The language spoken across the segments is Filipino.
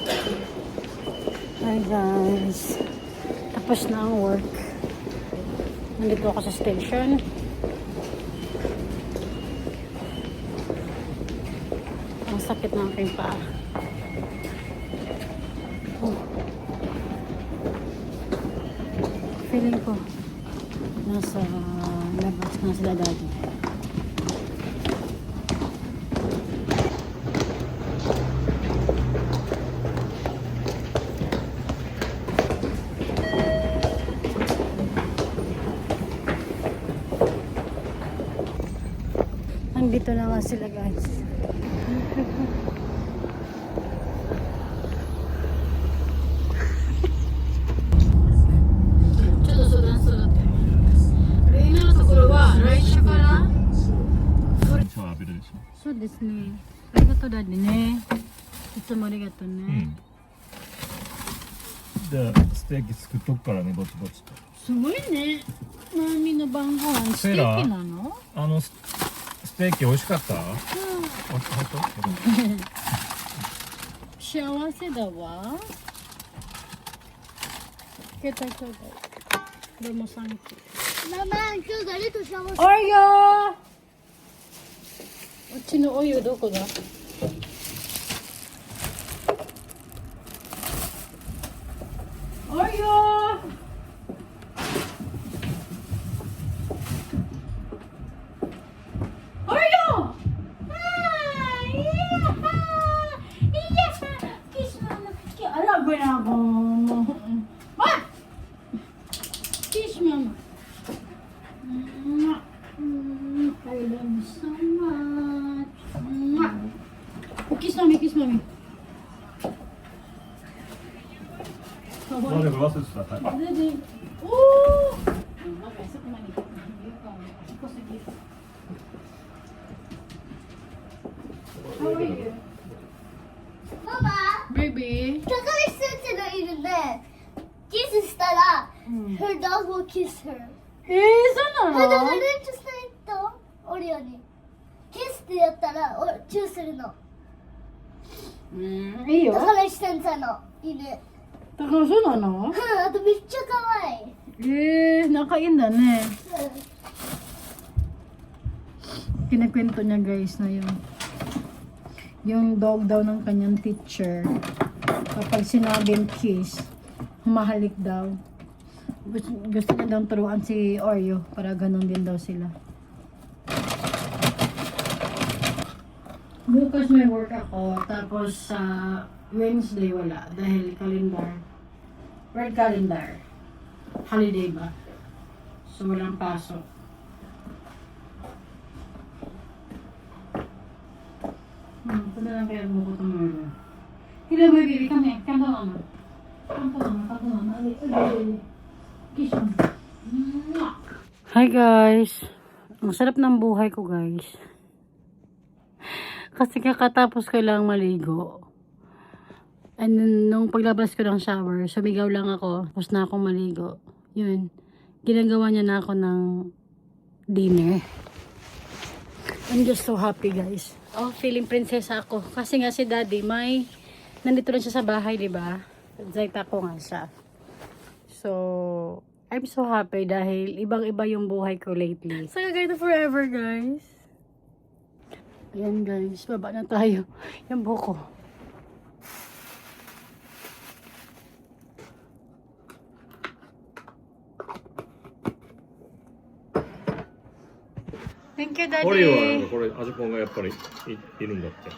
Hi guys. Tapos na ang work. Nandito ako sa station. Ang sakit ng aking paa. Oh. Feeling ko nasa labas na sila daddy. Nandito na nga sila guys.そうですね。ありがとうだね。いつもありがとうね。で、ステーキ作っとくからね、ぼちぼちと。すごいね。マミの晩ご飯ステーキなの？ステーキ美味しかった？うん。幸せだわ。携帯ちょうだい。これもサンキュー。ママ、今日誰とシャワーする？おいよー。うちのお湯どこだ？おいよー。Kiss mama. I love you so much. Kiss mommy, kiss mommy. まだ忘れてた。はい。おー。How are you? パパ、 Baby. 高橋先生のいるね。キスしたら、her dog will kiss her. そうなだからの？練習しないと、オリオに。キスってやったら、チューするの。いいよ。高橋先生の犬。だからそうなの？あとめっちゃ可愛い。仲いいんだね。Kinakwento niya guys na yung dog daw ng kanyang teacher, kapag sinabing kiss, humahalik daw. Gusto niya daw turuan si Oreo para ganun din daw sila. Bukas may work ako, tapos sa Wednesday wala dahil calendar. Red calendar. Holiday ba? So walang pasok. Ito na lang kaya buko tomorrow. Hello baby, come here. Come on. Come on. Kiss me. Hi guys. Ang sarap ng buhay ko guys. Kasi kakatapos ko lang maligo. And then, nung paglabas ko ng shower, sumigaw lang ako. Tapos na akong maligo. Yun. Ginagawa niya na ako ng dinner. I'm just so happy guys. Oh, feeling prinsesa ako. Kasi nga si daddy, nandito lang siya sa bahay, di ba? Zaita ko nga siya. So, I'm so happy dahil ibang-iba yung buhay ko lately. So, ganito forever guys. Ayan guys, baba na tayo. Yung buko. Thank you, Daddy. オリオはこれ味ぽんがやっぱりいるんだって。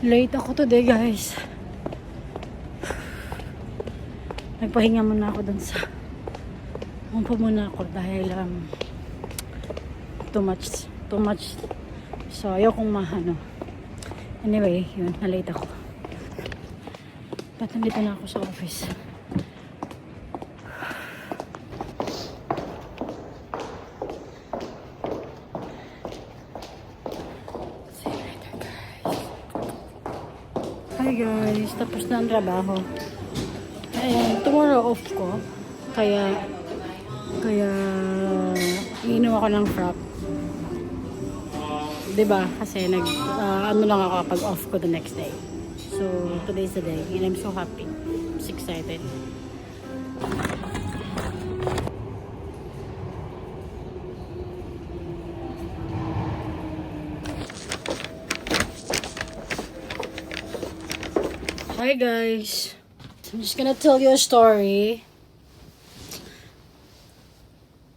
Late ako today guys. Nagpahinga muna ako dun sa umpo muna ako dahil too much too much. So, ayokong mahano. Anyway, yun, na-late ako. Ba't nandito na ako sa office? See you later, guys. Hi guys, tapos na ang trabaho. Ayan, tomorrow off ko. Kaya iinom ako ng frap. Diba? Kasi ano lang ako kapag off ko the next day. So, today's the day. And I'm so happy. I'm so excited. Hi guys. I'm just gonna tell you a story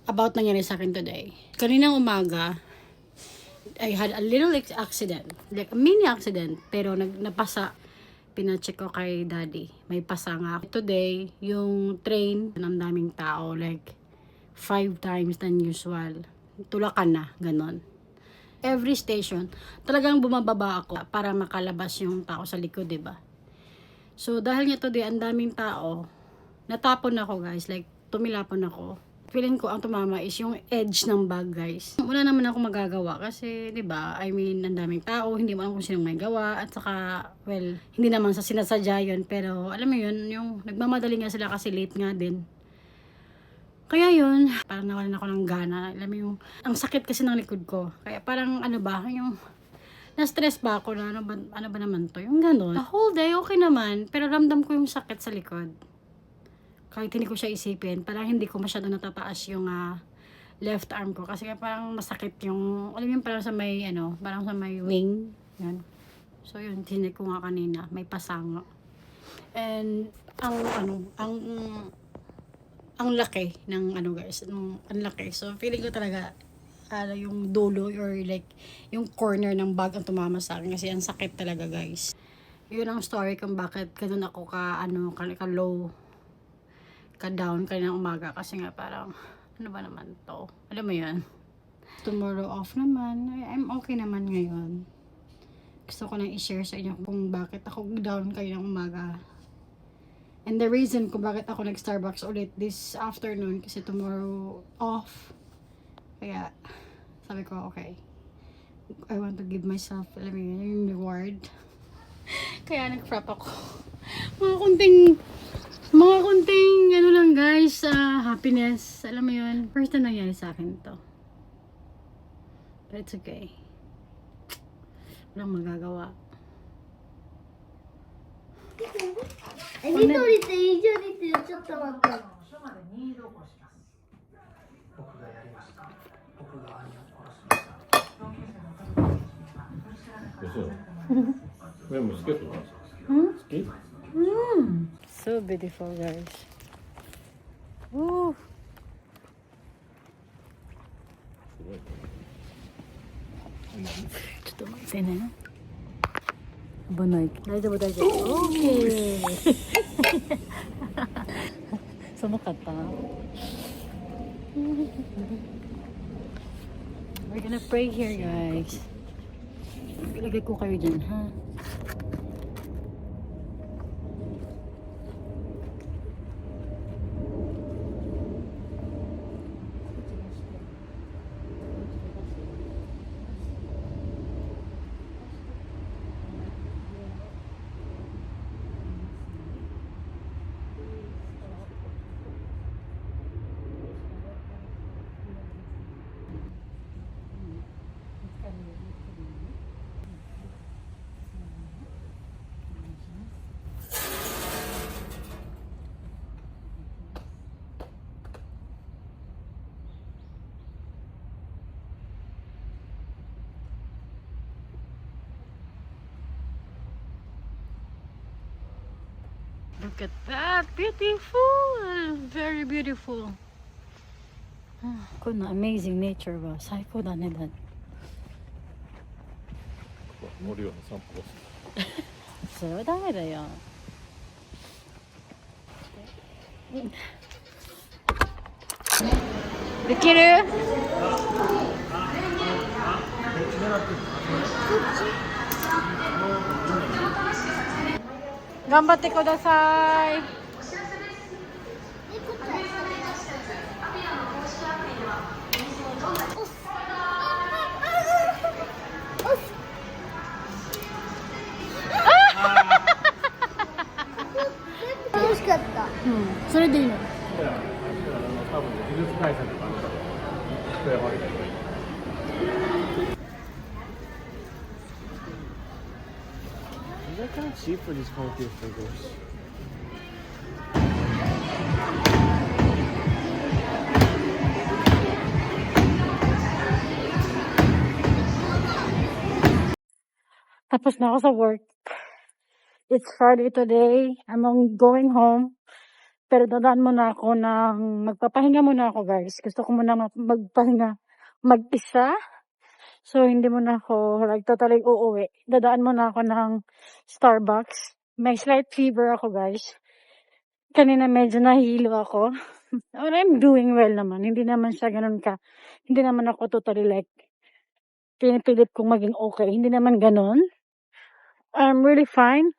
about nangyari sa akin today. Kaninang umaga, I had a little accident. Like a mini accident. Pero napasa. Pinacheck ko kay daddy. May pasa nga. Today, yung train, ang daming tao. Like 5 times than usual. Tulakan na. Ganon. Every station, talagang bumababa ako para makalabas yung tao sa likod, diba? So, dahil nga today, ang daming tao, natapon ako, guys. Like, tumilapon ako. Feeling ko ang tumama is yung edge ng bag, guys. Wala naman ako magagawa kasi, 'di ba? I mean, ang daming tao, hindi mo alam kung sinong may gawa at saka well, hindi naman sa sinasadya 'yun, pero alam mo 'yun, yung nagmamadali nga sila kasi late nga din. Kaya 'yun, parang nawalan ako ng gana. Alam mo yung ang sakit kasi ng likod ko. Kaya parang ano ba, yung na-stress ba ako na ano ba naman to? Yung gano'n. The whole day okay naman, pero ramdam ko yung sakit sa likod. Kahit hindi ko siya isipin, parang hindi ko masyado natataas yung left arm ko. Kasi parang masakit yung, alam mo parang sa may, parang sa may wing. Yan. So yun, tinik ko nga kanina. May pasanga. And, ang laki ng guys. Ang laki. So, feeling ko talaga, yung dulo or like, yung corner ng bag ang tumama sa akin. Kasi ang sakit talaga, guys. Yun ang story kung bakit ganun ako ka-low. Ka-down kaninang umaga kasi nga parang ano ba naman to? Alam mo yan? Tomorrow off naman. I'm okay naman ngayon. Gusto ko lang i-share sa inyo kung bakit ako down kaninang umaga. And the reason kung bakit ako nag-Starbucks ulit this afternoon kasi tomorrow off. Kaya sabi ko okay. I want to give myself, alam mo yun, yung reward. Kaya nag-frap ako. Mga kunting ano lang guys, happiness. Alam mo yun, first time nangyari sa akin to. But it's okay. Walang magagawa. 見とりていいじゃんってちょっと待って。書まで任意同行します。僕がやりました。僕が兄を殺しました。同級生の家族の一員は取り調べからされてもらいます。でも好きとか好き So beautiful guys. Woo! すごいね。ちょっと待ってね。危ない。大丈夫大丈夫。OK。寒かった？We're gonna pray here guys. Ilagay ko kayo dyan ha. Look at that! Beautiful! Very beautiful. Ko na amazing nature ba? 最高だねだって。森を散歩する。それはダメだよ。できる？頑張ってください。楽しかった。それでいいの。多分技術会社とかの人やばいけど。Is that kind of cheap for these concrete figures? Tapos na ako sa work. It's Friday today. Going home. Pero dadaan muna ako magpapahinga muna ako, guys. Gusto ko muna magpahinga mag-isa. So, hindi muna ako totally uuwi. Dadaan muna ako ng Starbucks. May slight fever ako, guys. Kanina medyo nahihilo ako. But I'm doing well naman. Hindi naman siya ganun ka. Hindi naman ako totally pinipilit kong maging okay. Hindi naman ganun. I'm really fine.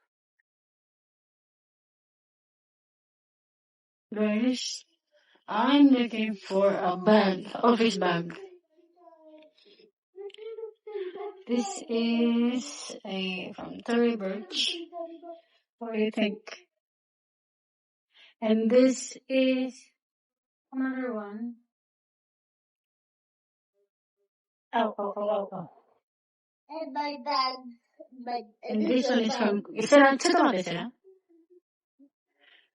Guys, I'm looking for a bag, office bag. This is from Tory Burch. What do you think? And this is another one. Oh. And my bag. And this one is from,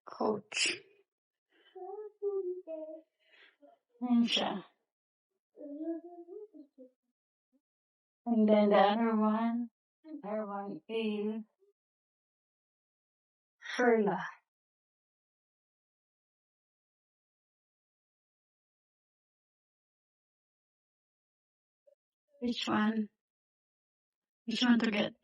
Coach. Ayan siya. And then the other one is Furla. Which one to get?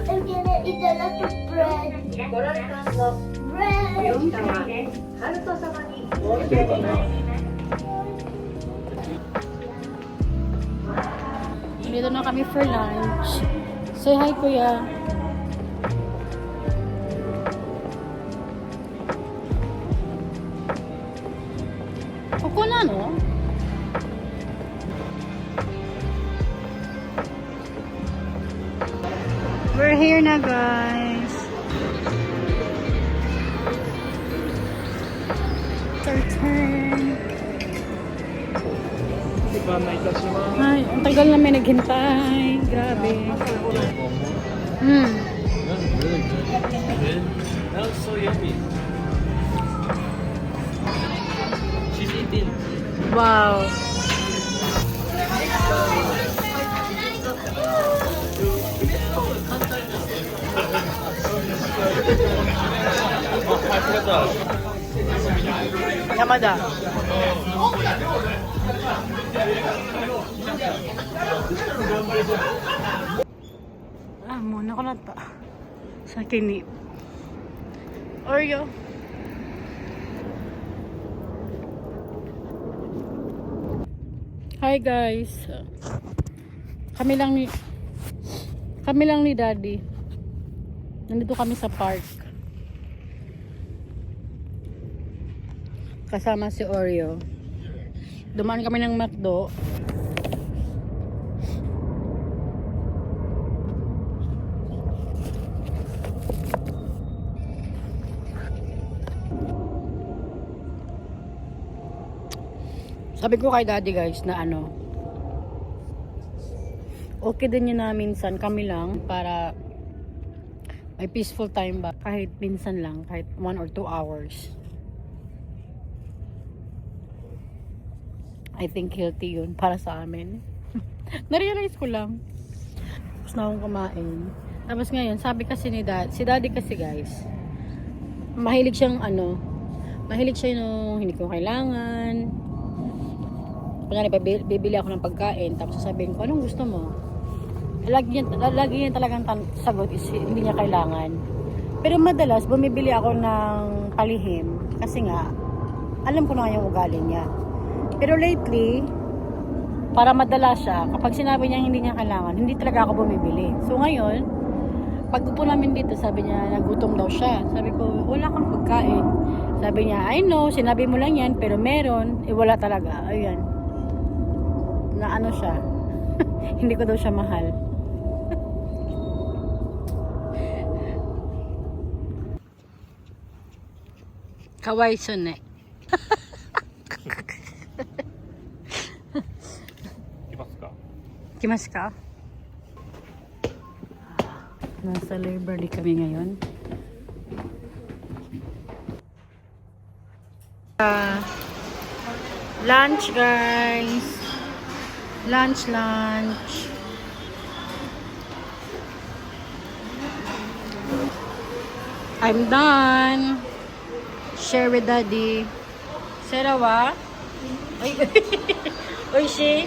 I'm gonna eat a lot of bread. Bread. いけるかな。 Dito na kami for lunch. Say hi, kuya. Ako na, no? We're here na, guys. It's our turn. 案内いたします。 Ay, ang tagal namin naghintay. Grabe. Hmm. That's really good. That looks so yummy. She's eating. Wow. Yamada. Muna ko na ta. Sa kini. Oreo. Hi guys. Kami lang ni Daddy. Nandito kami sa park. Kasama si Oreo. Dumaan kami ng McDo. Sabi ko kay Daddy guys na okay din yun na minsan kami lang para may peaceful time ba kahit minsan lang, kahit 1 or 2 hours. I think healthy yun para sa amin. Narealize ko lang. Tapos na akong kumain. Tapos ngayon, sabi kasi si Daddy kasi guys, mahilig siyang mahilig siya yung hindi ko kailangan. Kunyari, bibili ako ng pagkain, tapos sasabihin ko, anong gusto mo? Lagi niya talagang sagot is hindi niya kailangan. Pero madalas, bumibili ako ng palihim, kasi nga, alam ko na yung ugali niya. Pero lately, para madala siya, kapag sinabi niya hindi niya kailangan, hindi talaga ako bumibili. So ngayon, pag upo namin dito, sabi niya, nagutom daw siya. Sabi ko, wala kang pagkain. Sabi niya, I know, sinabi mo lang yan, pero meron, wala talaga. Ayan. Na siya, hindi ko daw siya mahal. Kawaii sun eh. Kimas ka? Nasa library kami ngayon. Lunch guys. Lunch. I'm done. Share with Daddy. Serawa? Ay, Oishi?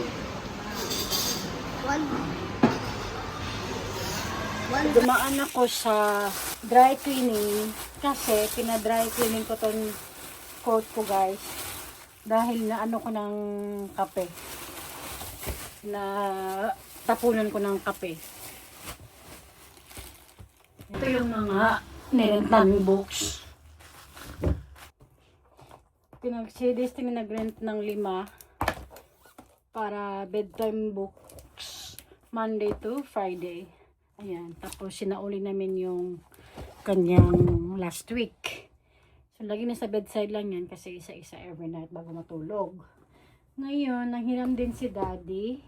Dumaan ako sa dry cleaning kasi pina-dry cleaning ko tong coat ko guys. Dahil na ko ng kape. Na tapunan ko ng kape. Ito yung mga nirentang books. Si Destiny nag-rent ng 5 para bedtime books Monday to Friday. Ayan. Tapos sinauli namin yung kanyang last week. So lagi na sa bedside lang yan kasi isa-isa every night bago matulog. Ngayon, nanghiram din si Daddy.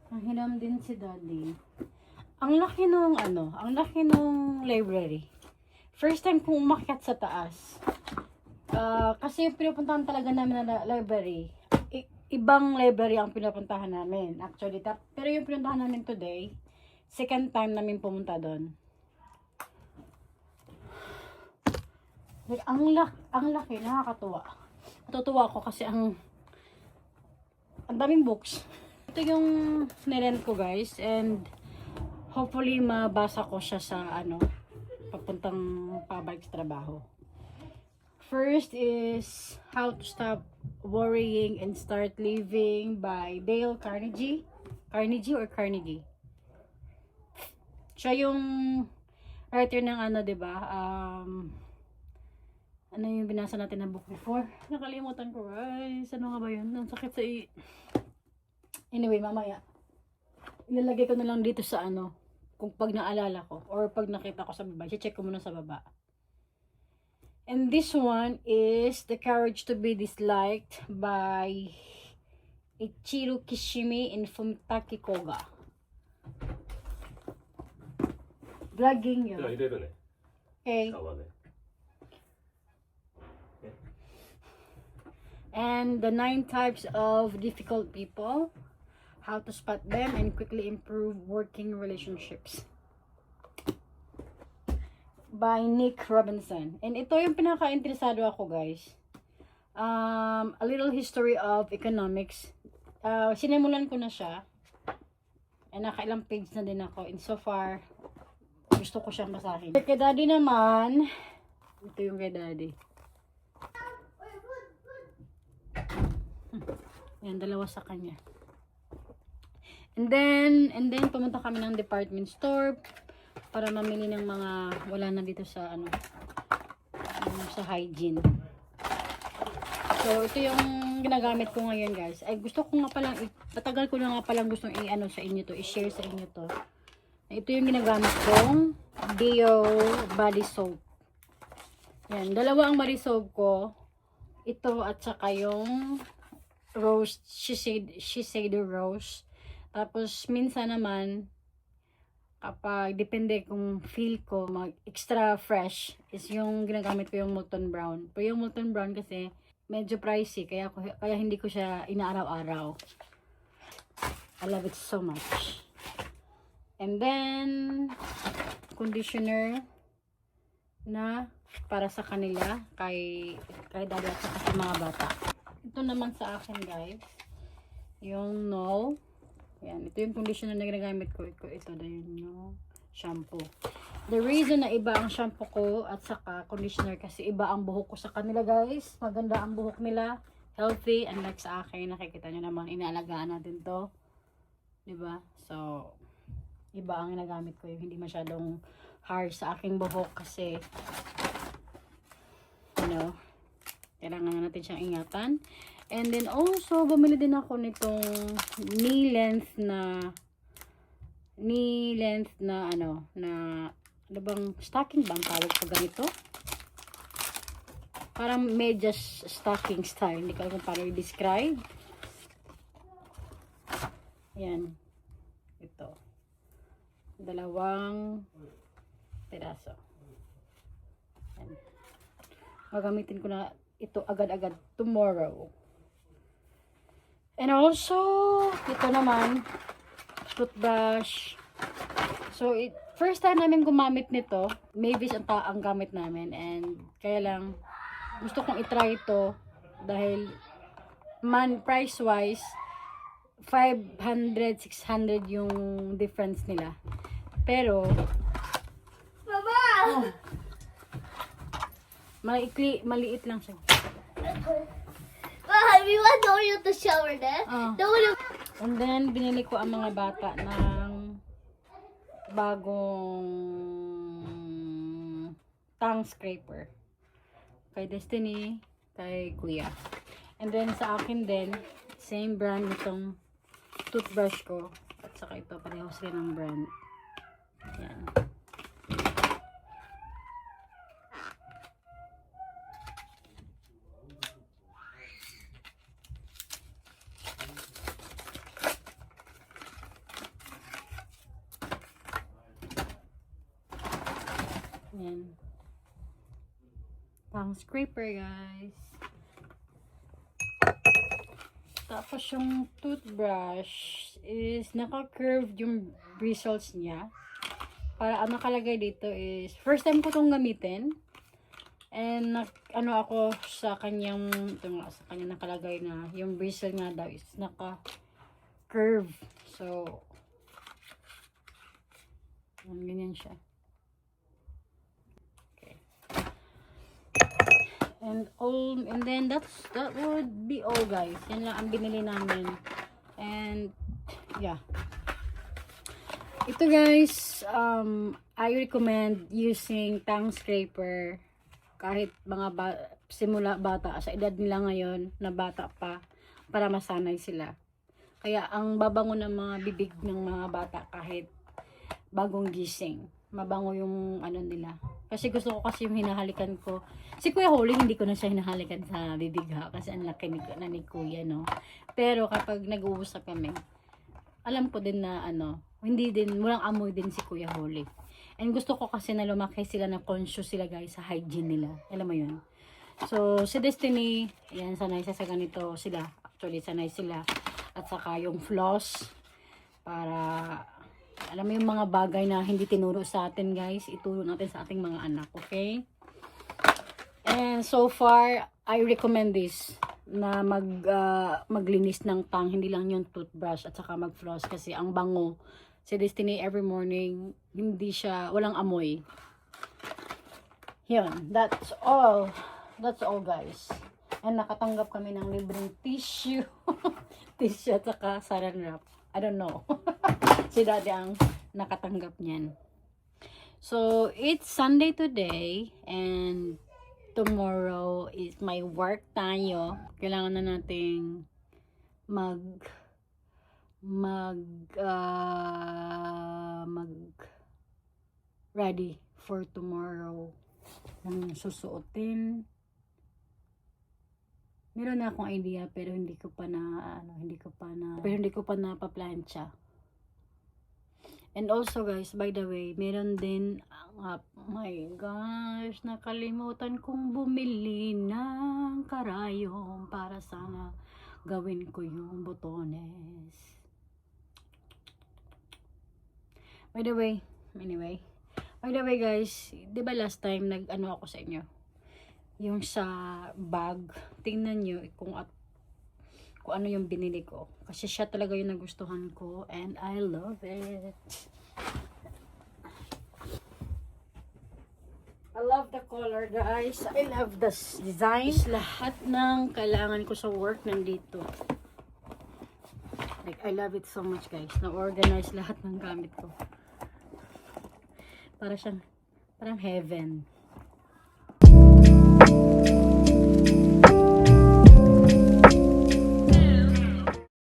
Nanghiram din si Daddy. Ang laki nung library. First time kong umakyat sa taas. Kasi yung pinupuntahan talaga namin na library, ibang library ang pinupuntahan namin. Actually, pero yung pinuntahan namin today, second time namin pumunta doon. Like, ang laki, nakakatuwa. Natutuwa ako kasi ang daming books. Ito yung nirent ko guys, and hopefully mabasa ko siya sa papuntang pabalik sa trabaho. First is How to Stop Worrying and Start Living by Dale Carnegie. Carnegie. Siya yung writer ng diba? Ano yung binasa natin na book before? Nakalimutan ko guys. Ano nga ba yun? Ang sakit sa Anyway, mamaya. Ilalagay ko na lang dito sa kung pag naalala ko or pag nakita ko sa baba. I-check ko muna sa baba. And this one is The Courage to be Disliked by Ichiro Kishimi and Fumitaki Koga. Vlogging じゃあ yun. 入れるね。 Okay. 下はね。 And the 9 types of difficult people, how to spot them and quickly improve working relationships. By Nick Robinson. And ito yung pinaka-interesado ako, guys. A little history of economics. Sinimulan ko na siya. And nakailang page na din ako. And so far, gusto ko siyang basahin. Kay Daddy naman, ito yung kay Daddy. Yan, dalawa sa kanya. And then pumunta kami ng department store para mamili ng mga wala na dito sa sa hygiene. So, ito yung ginagamit ko ngayon, guys. Ay, gusto ko nga palang, matagal ko na nga palang gustong sa inyo to, i-share sa inyo to. Ito yung ginagamit kong Deo body soap. Yan, dalawa ang body soap ko. Ito at saka yung Rose, Shiseido Rose. Tapos, minsan naman, kapag, depende kung feel ko, extra fresh, is yung ginagamit ko yung Molton Brown. Pero yung Molton Brown kasi, medyo pricey, kaya hindi ko siya inaaraw-araw. I love it so much. And then, conditioner na para sa kanila, kay Daddy at saka sa mga bata. Ito naman sa akin, guys, yung No. Yan, ito yung conditioner na ginagamit ko. Ito na yung shampoo. The reason na iba ang shampoo ko at saka conditioner kasi iba ang buhok ko sa kanila, guys. Maganda ang buhok nila. Healthy. Unlike sa akin, nakikita nyo naman, inaalagaan natin to. Diba? So, iba ang ginagamit ko. Yung hindi masyadong harsh sa aking buhok kasi, you know, kailangan natin siyang ingatan. And then also, bumili din ako nitong knee length na ano bang stocking bang tawag sa ganito? Parang medyas stocking style. Hindi ko alam kung paano i-describe. Yan. Ito. 2 piraso. Yan. Magamitin ko na ito agad-agad tomorrow. And also, ito naman, toothbrush. So, first time namin gumamit nito, Mavis ang gamit namin. And, kaya lang, gusto kong itry ito dahil, price-wise, 500, 600 yung difference nila. Pero, Mama! maliit lang siya. Mama, we want Oreo to shower there. The Oreo. And then, binili ko ang mga bata ng bagong tongue scraper. Kay Destiny, kay Kuya. And then, sa akin din, same brand itong toothbrush ko. At saka ito, parehas rin ang brand. Yan. Yan. Tongue scraper, guys. Tapos yung toothbrush is naka-curved yung bristles niya. Para ang nakalagay dito is first time ko itong gamitin. And ako sa kanyang sa kanya nakalagay na yung bristle nga daw is naka-curve. So ganyan siya. And then that would be all, guys. Yan lang ang binili namin. And yeah. Ito, guys, I recommend using tongue scraper kahit mga simula bata sa edad nila ngayon na bata pa para masanay sila. Kaya ang babango ng mga bibig ng mga bata kahit bagong gising. Mabango yung nila. Kasi gusto ko kasi yung hinahalikan ko. Si Kuya Holy, hindi ko na siya hinahalikan sa bibig ha. Kasi ang laki ni Kuya, no. Pero kapag nag-uusap kami, alam ko din na hindi din, walang amoy din si Kuya Holy. And gusto ko kasi na lumaki sila, na conscious sila guys sa hygiene nila. Alam mo yun. So, si Destiny, ayan, sanay sa ganito sila. Actually, sanay sila. At saka yung floss, para, alam mo yung mga bagay na hindi tinuro sa atin guys, ituro natin sa ating mga anak, okay? And so far, I recommend this, na maglinis ng tang, hindi lang yung toothbrush at saka mag-floss kasi ang bango. Si Destiny every morning, hindi siya, walang amoy. Yun, that's all. That's all guys. And nakatanggap kami ng libreng tissue. Tissue at saka saran wrap. I don't know. Si Daddy ang nakatanggap niyan. So, it's Sunday today and tomorrow is my work tayo. Kailangan na nating mag ready for tomorrow. Ang susuotin. Meron na akong idea pero hindi ko pa napaplancha. And also guys, by the way, meron din my gosh, nakalimutan kong bumili ng karayom para sana gawin ko yung botones. By the way guys, 'di ba last time nag-ano ako sa inyo? Yung sa bag, tingnan nyo kung ano yung binili ko. Kasi siya talaga yung nagustuhan ko and I love it. I love the color guys. I love the design. Lahat ng kailangan ko sa work nandito. Like, I love it so much guys. Na-organize lahat ng gamit ko. Parang heaven.